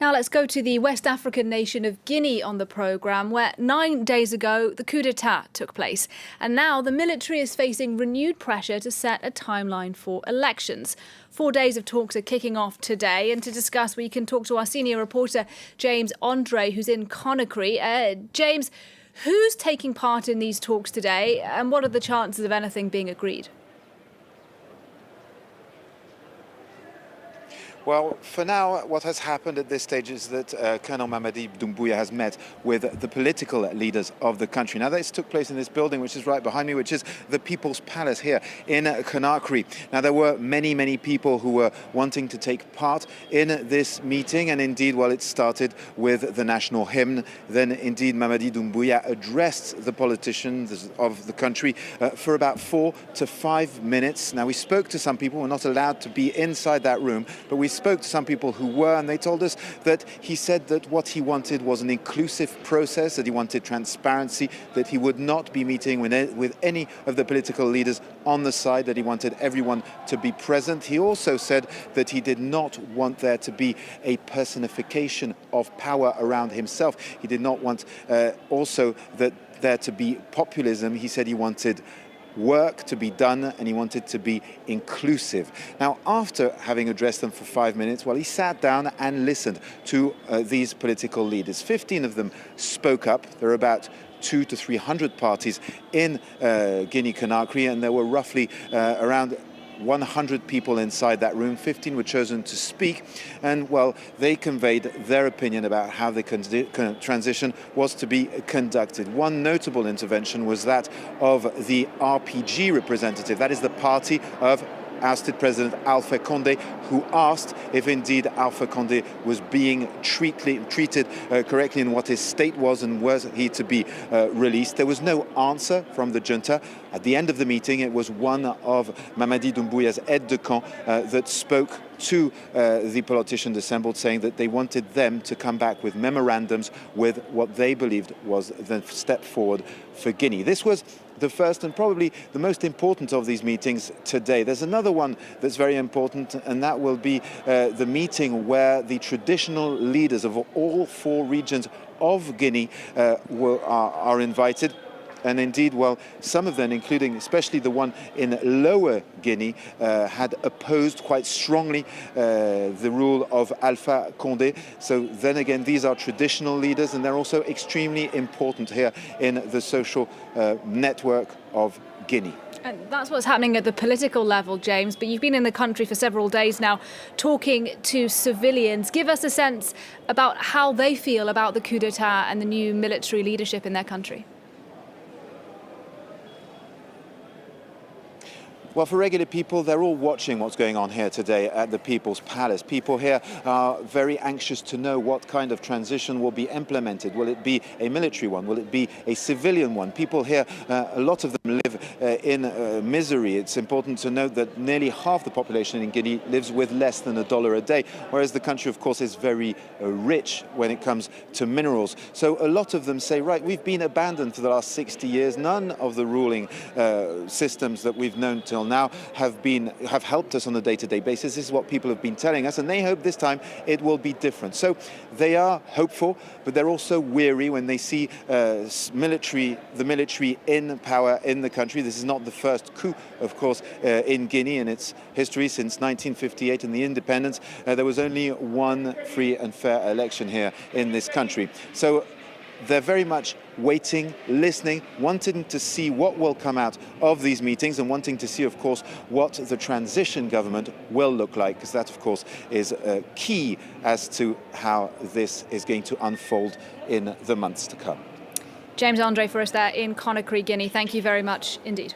Now let's go to the West African nation of Guinea on the programme, where 9 days ago the coup d'etat took place. And now the military is facing renewed pressure to set a timeline for elections. 4 days of talks are kicking off today. And to discuss, we can talk to our senior reporter, James Andre, who's in Conakry. James, who's taking part in these talks today, and what are the chances of anything being agreed? Well, for now, what has happened at this stage is that Colonel Mamadi Doumbouya has met with the political leaders of the country. Now, this took place in this building, which is right behind me, which is the People's Palace here in Conakry. Now, there were many people who were wanting to take part in this meeting. And indeed, well, it started with the national hymn. Then, indeed, Mamadi Doumbouya addressed the politicians of the country for about 4 to 5 minutes. Now, we spoke to some people. We're not allowed to be inside that room, but we spoke to some people who were, and they told us that he said that what he wanted was an inclusive process, that he wanted transparency, that he would not be meeting with any of the political leaders on the side, that he wanted everyone to be present. He also said that he did not want there to be a personification of power around himself. He did not want also that there to be populism. He said he wanted work to be done, and he wanted to be inclusive. Now, after having addressed them for 5 minutes, well, he sat down and listened to these political leaders. 15 of them spoke up. There are about 200 to 300 parties in Guinea-Conakry, and there were roughly around 100 people inside that room. 15 were chosen to speak, and well, they conveyed their opinion about how the transition was to be conducted. One notable intervention was that of the RPG representative, that is the party of ousted President Alpha Condé, who asked if indeed Alpha Condé was being treated correctly in what his state was, and was he to be released. There was no answer from the junta. At the end of the meeting, it was one of Mamadi Doumbouya's aides-de-camp that spoke to the politicians assembled, saying that they wanted them to come back with memorandums with what they believed was the step forward for Guinea. This was the first and probably the most important of these meetings today. There's another one that's very important, and that will be the meeting where the traditional leaders of all 4 regions of Guinea are invited. And indeed, well, some of them, including especially the one in Lower Guinea, had opposed quite strongly the rule of Alpha Condé. So then again, these are traditional leaders, and they're also extremely important here in the social network of Guinea. And that's what's happening at the political level, James. But you've been in the country for several days now talking to civilians. Give us a sense about how they feel about the coup d'etat and the new military leadership in their country. Well, for regular people, they're all watching what's going on here today at the People's Palace. People here are very anxious to know what kind of transition will be implemented. Will it be a military one? Will it be a civilian one? People here, a lot of them live in misery. It's important to note that nearly half the population in Guinea lives with less than $1 a day, whereas the country, of course, is very rich when it comes to minerals. So a lot of them say, right, we've been abandoned for the last 60 years. None of the ruling systems that we've known till now have helped us on a day-to-day basis. This is what people have been telling us, and they hope this time it will be different. So they are hopeful, but they're also weary when they see the military in power in the country. This is not the first coup, of course, in Guinea in its history since 1958 and the independence. There was only one free and fair election here in this country. So they're very much waiting, listening, wanting to see what will come out of these meetings, and wanting to see, of course, what the transition government will look like, because that, of course, is key as to how this is going to unfold in the months to come. James Andre for us there in Conakry, Guinea. Thank you very much indeed.